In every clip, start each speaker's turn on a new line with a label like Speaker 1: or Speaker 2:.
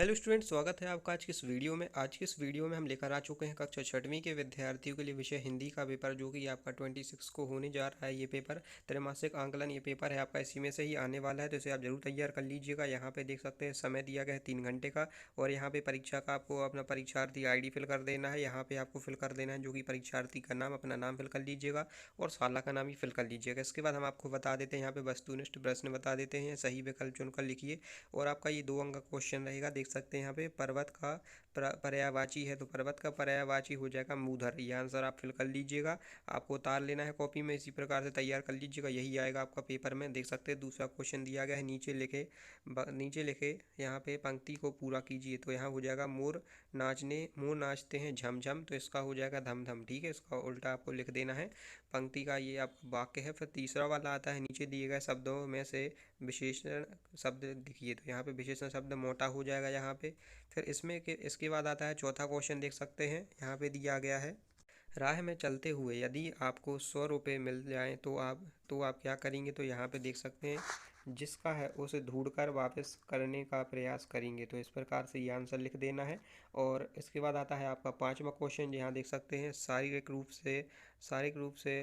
Speaker 1: Hello student, स्वागत है आपका आज की इस वीडियो में। आज की इस वीडियो में हम लेकर आ चुके हैं कक्षा छठवीं के विद्यार्थियों के लिए विषय हिंदी का पेपर, जो कि आपका 26 को होने जा रहा है। ये पेपर त्रैमासिक आंकलन ये पेपर है आपका, इसी में से ही आने वाला है, तो इसे आप जरूर तैयार कर लीजिएगा। यहाँ पे देख सकते हैं समय दिया गया है 3 घंटे का, और यहाँ पे परीक्षा का आपको अपना परीक्षार्थी ID फिल कर देना है। यहाँ पे आपको फिल कर देना है जो कि परीक्षार्थी का नाम, अपना नाम फिल कर लीजिएगा और शाला का नाम ही फिल कर लीजिएगा। इसके बाद हम आपको बता देते हैं, यहाँ पे वस्तुनिष्ठ प्रश्न बता देते हैं, सही विकल्प चुनकर लिखिए। और आपका ये 2 अंक का क्वेश्चन रहेगा। देख सकते हैं यहाँ पे पर्वत का पर्यायवाची है, तो पर्वत का पर्यायवाची हो जाएगा मूधर। ये आंसर आप फिल कर लीजिएगा, आपको उतार लेना है कॉपी में, इसी प्रकार से तैयार कर लीजिएगा, यही आएगा आपका पेपर में। देख सकते हैं दूसरा क्वेश्चन दिया गया है, नीचे लिखे यहाँ पे पंक्ति को पूरा कीजिए। तो यहाँ हो जाएगा मोर नाचते हैं झमझम, तो इसका हो जाएगा धम धम। ठीक है, इसका उल्टा आपको लिख देना है पंक्ति का, ये आपका वाक्य है। फिर तीसरा वाला आता है, नीचे दिए गए शब्दों में से विशेषण शब्द लिखिए। तो यहाँ पे विशेषण शब्द मोटा हो जाएगा यहाँ पे। फिर इसके बाद आता है चौथा क्वेश्चन, देख सकते हैं यहाँ पे दिया गया है, राह में चलते हुए यदि आपको 100 रुपये मिल जाएं तो आप क्या करेंगे। तो यहाँ पे देख सकते हैं जिसका है उसे ढूंढकर वापस करने का प्रयास करेंगे। तो इस प्रकार से ये आंसर लिख देना है। और इसके बाद आता है आपका पांचवा क्वेश्चन, यहाँ देख सकते हैं शारीरिक रूप से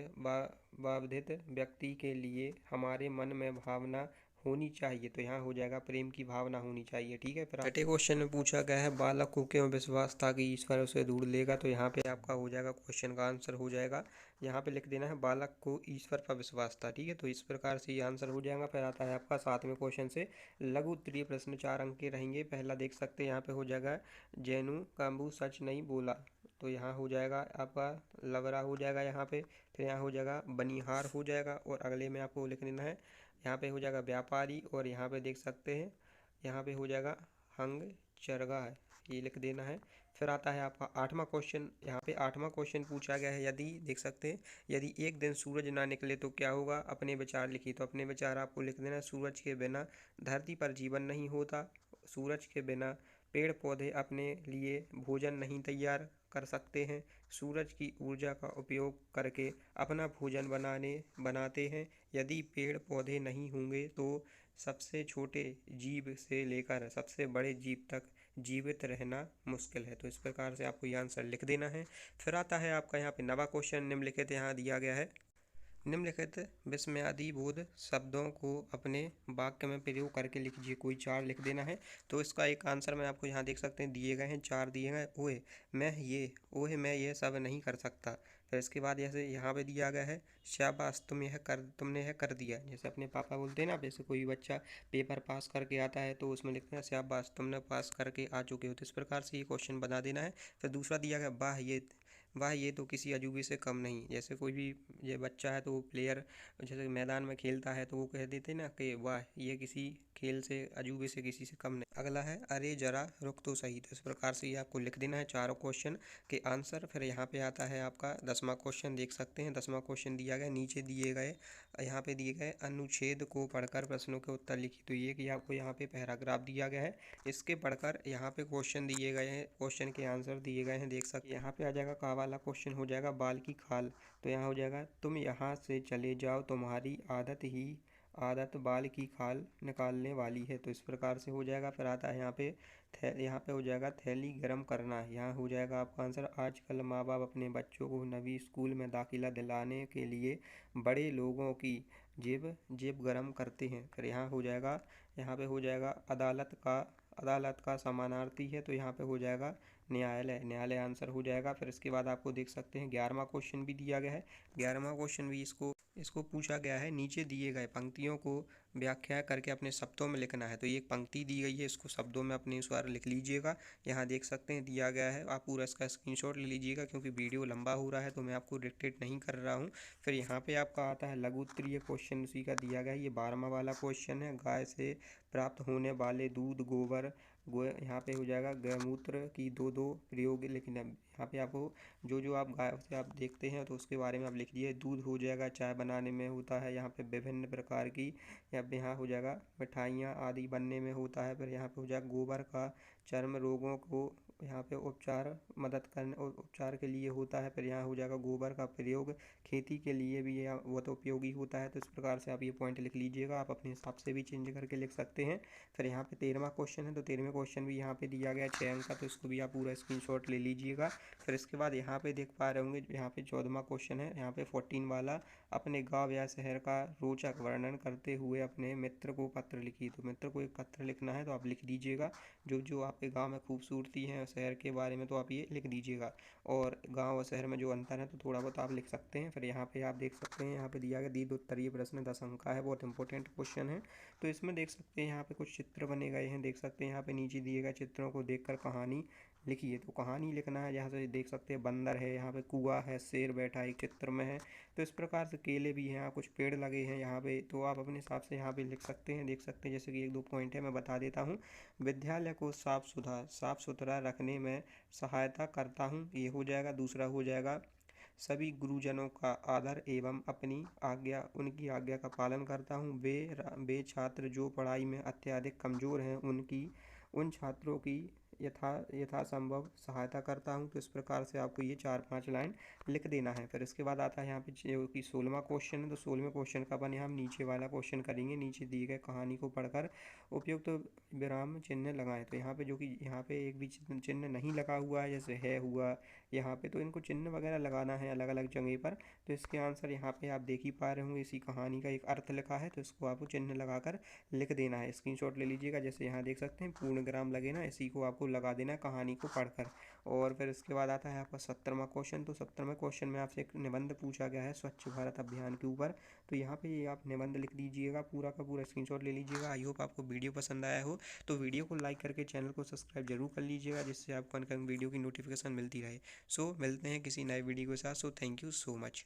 Speaker 1: बाधित व्यक्ति के लिए हमारे मन में भावना होनी चाहिए। तो यहाँ हो जाएगा प्रेम की भावना होनी चाहिए। ठीक है, फिर छठे क्वेश्चन में पूछा गया है बालक को क्यों विश्वास था कि ईश्वर उसे ढूंढ लेगा। तो यहाँ पे आपका हो जाएगा क्वेश्चन का आंसर हो जाएगा, यहाँ पे लिख देना है बालक को ईश्वर पर विश्वास था। ठीक है, तो इस प्रकार से ये आंसर हो जाएगा। फिर आता है आपका सातवें क्वेश्चन से लघु उत्तरीय प्रश्न, 4 अंक के रहेंगे। पहला देख सकते हैं यहाँ पे हो जाएगा जैनू काम्बू सच नहीं बोला। तो यहाँ हो जाएगा आपका लवरा हो जाएगा यहाँ पे। फिर यहाँ हो जाएगा बनिहार हो जाएगा, और अगले में आपको लिख देना है, यहाँ पे हो जाएगा व्यापारी, और यहाँ पे देख सकते हैं यहाँ पे हो जाएगा हंग चरगा है, ये लिख देना है। फिर आता है आपका आठवां क्वेश्चन, यहाँ पे आठवां क्वेश्चन पूछा गया है, यदि देख सकते हैं यदि एक दिन सूरज ना निकले तो क्या होगा, अपने विचार लिखिए। तो अपने विचार आपको लिख देना है, सूरज के बिना धरती पर जीवन नहीं होता, सूरज के बिना पेड़ पौधे अपने लिए भोजन नहीं तैयार कर सकते हैं, सूरज की ऊर्जा का उपयोग करके अपना भोजन बनाते हैं, यदि पेड़ पौधे नहीं होंगे तो सबसे छोटे जीव से लेकर सबसे बड़े जीव तक जीवित रहना मुश्किल है। तो इस प्रकार से आपको ये आंसर लिख देना है। फिर आता है आपका यहाँ पे नवा क्वेश्चन, निम्नलिखित यहाँ दिया गया है, निम्नलिखित विस्मयादि बोध शब्दों को अपने वाक्य में प्रयोग करके लिखिए। कोई 4 लिख देना है। तो इसका एक आंसर मैं आपको यहाँ देख सकते हैं दिए गए हैं, 4 दिए गए। ओहे मैं ये सब नहीं कर सकता। फिर इसके बाद जैसे यहाँ पे दिया गया है शाबाश तुमने यह कर दिया। जैसे अपने पापा बोलते हैं ना, जैसे कोई बच्चा पेपर पास करके आता है तो उसमें लिखते हैं शाबाश तुमने पास करके आ चुके हो। तो इस प्रकार से ये क्वेश्चन बना देना है। फिर दूसरा दिया गया वाह ये तो किसी अजूबे से कम नहीं। जैसे कोई भी ये बच्चा है तो वो प्लेयर जैसे मैदान में खेलता है तो वो कह देते हैं ना कि वाह ये किसी खेल से अजूबे से किसी से कम नहीं। अगला है अरे जरा रुक तो सही। तो इस प्रकार से ये आपको लिख देना है चारों क्वेश्चन के आंसर। फिर यहाँ पे आता है आपका 10वां क्वेश्चन, देख सकते हैं 10वां क्वेश्चन दिया गया, नीचे दिए गए यहाँ पे दिए गए अनुच्छेद को पढ़कर प्रश्नों के उत्तर लिखिए। तो ये कि आपको यहाँ पे पैराग्राफ दिया गया है, इसके पढ़कर यहाँ पे क्वेश्चन दिए गए हैं, क्वेश्चन के आंसर दिए गए हैं। देख सकते यहाँ पे आ जाएगा का वाला क्वेश्चन हो जाएगा बाल की खाल। तो यहाँ हो जाएगा तुम यहाँ से चले जाओ, तुम्हारी आदत बाल की खाल निकालने वाली है। तो इस प्रकार से हो जाएगा। फिर आता है यहाँ पे हो जाएगा थैली गर्म करना। यहाँ हो जाएगा आपका आंसर आजकल माँ बाप अपने बच्चों को नवी स्कूल में दाखिला दिलाने के लिए बड़े लोगों की जेब गर्म करते हैं। फिर यहाँ पे हो जाएगा अदालत का समानार्थी है। तो यहाँ पे हो जाएगा न्यायालय आंसर हो जाएगा। फिर इसके बाद आपको देख सकते हैं 11वां क्वेश्चन भी दिया गया है। 11वां क्वेश्चन भी इसको पूछा गया है, नीचे दिए गए पंक्तियों को व्याख्या करके अपने शब्दों में लिखना है। तो ये एक पंक्ति दी गई है, इसको शब्दों में अपने अनुसार लिख लीजिएगा। यहाँ देख सकते हैं दिया गया है, आप पूरा इसका स्क्रीनशॉट ले लीजिएगा क्योंकि वीडियो लंबा हो रहा है तो मैं आपको डिक्टेट नहीं कर रहा हूँ। फिर यहाँ पे आपका आता है लघु उत्तरीय क्वेश्चन, उसी का दिया गया है, ये 12वां वाला क्वेश्चन है। गाय से प्राप्त होने वाले दूध यहाँ पे हो जाएगा गौमूत्र की दो प्रयोग लिखना। यहाँ पे आपको जो आप गाय से आप देखते हैं तो उसके बारे में आप लिख दिए। दूध हो जाएगा चाय बनाने में होता है, यहाँ पे विभिन्न प्रकार की यहाँ हो जाएगा मिठाइयाँ आदि बनने में होता है। फिर यहाँ पे हो जाएगा गोबर का चर्म रोगों को यहाँ पे उपचार के लिए होता है। फिर यहाँ हो जाएगा गोबर का प्रयोग खेती के लिए भी यह बहुत उपयोगी होता है। तो इस प्रकार से आप ये पॉइंट लिख लीजिएगा, आप अपने हिसाब से भी चेंज करके लिख सकते हैं। फिर यहाँ पे 13वां क्वेश्चन है, तो 13वें क्वेश्चन भी यहाँ पे दिया गया 6 अंक का, तो इसको भी आप पूरा स्क्रीनशॉट ले लीजिएगा। फिर इसके बाद यहाँ पे देख पा रहे होंगे, यहाँ पे 14वां क्वेश्चन है, यहाँ पे 14 वाला, अपने गाँव या शहर का रोचक वर्णन करते हुए अपने मित्र को पत्र लिखिए। तो मित्र को एक पत्र लिखना है, तो आप लिख दीजिएगा जो जो आपके गाँव में खूबसूरती है शहर के बारे में, तो आप ये लिख दीजिएगा। और गाँव और शहर में जो अंतर है तो थोड़ा बहुत आप लिख सकते हैं। फिर यहाँ पे आप देख सकते हैं, यहाँ पे दिया गया दीर्घ उत्तरीय प्रश्न 10 अंक का है, बहुत इंपॉर्टेंट क्वेश्चन है। तो इसमें देख सकते हैं यहाँ पे कुछ चित्र बने गए हैं, देख सकते हैं यहाँ पे नीचे दिए गए चित्रों को देखकर कहानी लिखिए। तो कहानी लिखना है, यहाँ से देख सकते हैं बंदर है, यहाँ पे कुआ है, शेर बैठा है एक चित्र में है। तो इस प्रकार से केले भी हैं, यहाँ कुछ पेड़ लगे हैं यहाँ पे, तो आप अपने हिसाब से यहाँ पे लिख सकते हैं। देख सकते हैं जैसे कि 1-2 पॉइंट है, मैं बता देता हूँ। विद्यालय को साफ सुथरा रखने में सहायता करता हूँ, ये हो जाएगा। दूसरा हो जाएगा, सभी गुरुजनों का आदर एवं उनकी आज्ञा का पालन करता हूँ। वे छात्र जो पढ़ाई में अत्यधिक कमज़ोर हैं उन छात्रों की यथासंभव सहायता करता हूँ। तो इस प्रकार से आपको ये 4-5 लाइन लिख देना है। फिर इसके बाद आता है यहाँ पे जो कि 16वां क्वेश्चन है, तो 16वें क्वेश्चन का अपन हम नीचे वाला क्वेश्चन करेंगे। नीचे दिए गए कहानी को पढ़कर उपयुक्त विराम चिन्ह लगाएं। तो यहाँ पे जो कि यहाँ पे एक भी चिन्ह नहीं लगा हुआ है, जैसे है हुआ यहाँ पे, तो इनको चिन्ह वगैरह लगाना है अलग अलग जगह पर। तो इसके आंसर यहाँ पे आप देख ही पा रहे होंगे, इसी कहानी का एक अर्थ लिखा है, तो इसको आपको चिन्ह लगाकर लिख देना है। स्क्रीनशॉट ले लीजिएगा, जैसे यहाँ देख सकते हैं पूर्ण विराम लगे ना, इसी को आपको लगा देना है कहानी को पढ़कर। और फिर इसके बाद आता है आपका 17वां क्वेश्चन। तो 17वें क्वेश्चन में आपसे एक निबंध पूछा गया है स्वच्छ भारत अभियान के ऊपर। तो यहाँ पे ये आप निबंध लिख दीजिएगा, पूरा का पूरा स्क्रीनशॉट ले लीजिएगा। आई होप आपको वीडियो पसंद आया हो, तो वीडियो को लाइक करके चैनल को सब्सक्राइब जरूर कर लीजिएगा, जिससे आपको वीडियो की नोटिफिकेशन मिलती रहे। सो मिलते हैं किसी नए वीडियो के साथ। So thank you so much.